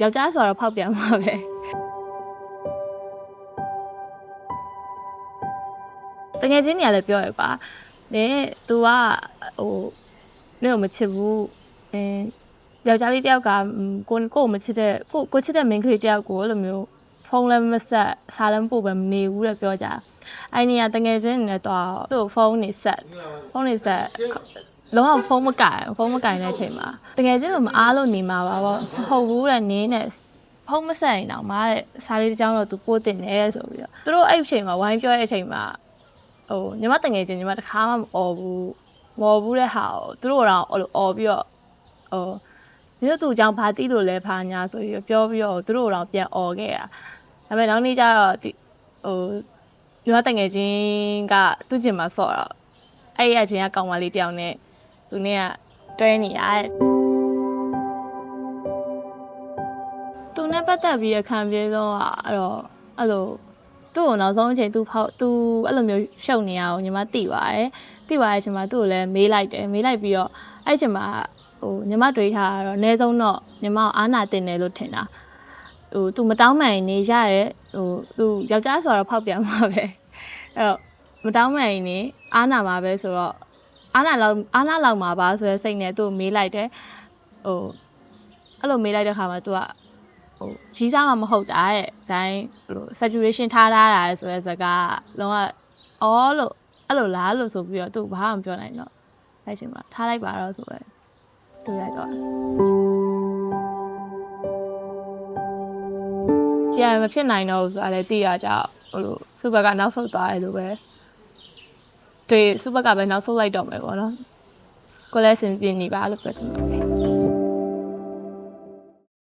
ယောက်ျားဆိုတော့ဖောက်ပြန်မှာပဲတကယ်ချင်းနေရလဲပြောရပါနင် तू ကဟိုနင့်ကိုမချစ်ဘူးယောက်ျားလေးတယောက်ကကိုမချစ်တဲ့ကိုချစ်တဲ့မိန်းကလေးတယောက်ကိုအဲ့လိုမျိုးဖုန်းလည်းမဆက်စားလည်းမပို့ပဲမနေဘူးတဲ့ပြောကြအဲ့နေရတကယ်ချင်းနေတော့သူ့ဖုန်းနေဆက်လုံးဝဖုန်းမကင်တဲ့အချိန်မှာတကယ်ချင်းဆိုမအားလို့နေမှာပါဗောဟုတ်ဘူးတဲ့နင်းနဲ့ဖုန်းမဆက်ရင်တော့မားတဲ့စားလေးတစ်ကြောင်းတော့သူပို့တင်တယ်ဆိုပြီးတော့သူတို့အဲ့အချိန်မှာဝိုင်းပြောတဲ့အချိန်မှာဟိုညီမတကယ်ချင်းညီမတခါမှမអော်ဘူးတဲ့ဟာကိုသူတို့တော့အဲ့လိုអော်ပြီးတော့ဟိုမင်းတို့သူ့အကြောင်းဘာသိလို့လဲဖာညာဆိုပြီးပြောပြီးတော့သူတို့တော့ပြန်អော်ခဲ့တာဒါပေမဲ့နောက်နေ့ကျတော့ဟိုညီမတကယ်ချင်းကသူ့ကျင်မှာဆော့တော့အဲ့ဒီအချိန်ကကောင်မလေးတယောက်နဲ့သူနဲ့ကတွဲနေရတဲ့သူနဲ့ပတ်သက်ပြီးခံပြေတော့အဲ့လိုသူ့ကိုနောက်ဆုံးအချိန်သူအဲ့လိုမျိုးရှုပ်နေရအောင်ညီမသိပါတယ်အချိန်မှာသူ့ကိုလည်းမေးလိုက်ပြီးတော့အဲ့အချိန်မှာဟိုညီမတွေးထားတော့အနည်းဆုံးတော့ညီမကိုအားနာတင်တယ်လို့ထင်တာဟိုသူမတောင်းမှန်နေရရဲ့ဟိုသူယောက်ျားဆိုတော့ဖောက်ပြန်မှာပဲအဲ့တော့မတောင်းမှန်နေအားနာမှာပဲဆိုတော့အားနာလောက်မှာပါဆိုတဲ့စိတ်နဲ့သူ့ကိုမေးလိုက်တယ်ဟိုအဲ့လိုမေးလိုက်တဲ့ခါမှာသူကဟိုကြီးစားမှမဟုတ်တာတဲ့တိုင်းဟို saturation ထားတာဆိုတဲ့စကားလုံးဝအော်လို့အဲ့လိုလားလို့ဆိုပြီးတော့သူဘာမှမပြောနိုင်တော့အဲ့ချိန်မှာထားလိုက်ပါတော့ဆိုပဲတွေ့လိုက်တော့ပြန်မဖြစ်နိုင်တော့ဘူးဆိုတာလည်းသိရကြဟိုလိုစူပါကနောက်ဆုတ်သွားတယ်လို့ပဲတွေ့စူပါကပဲနောက်ဆုတ်လိုက်တော့မယ်ပေါ့နော်ကိုလည်းအဆင်ပြေနေပါလို့ပြောချင်ပါတယ်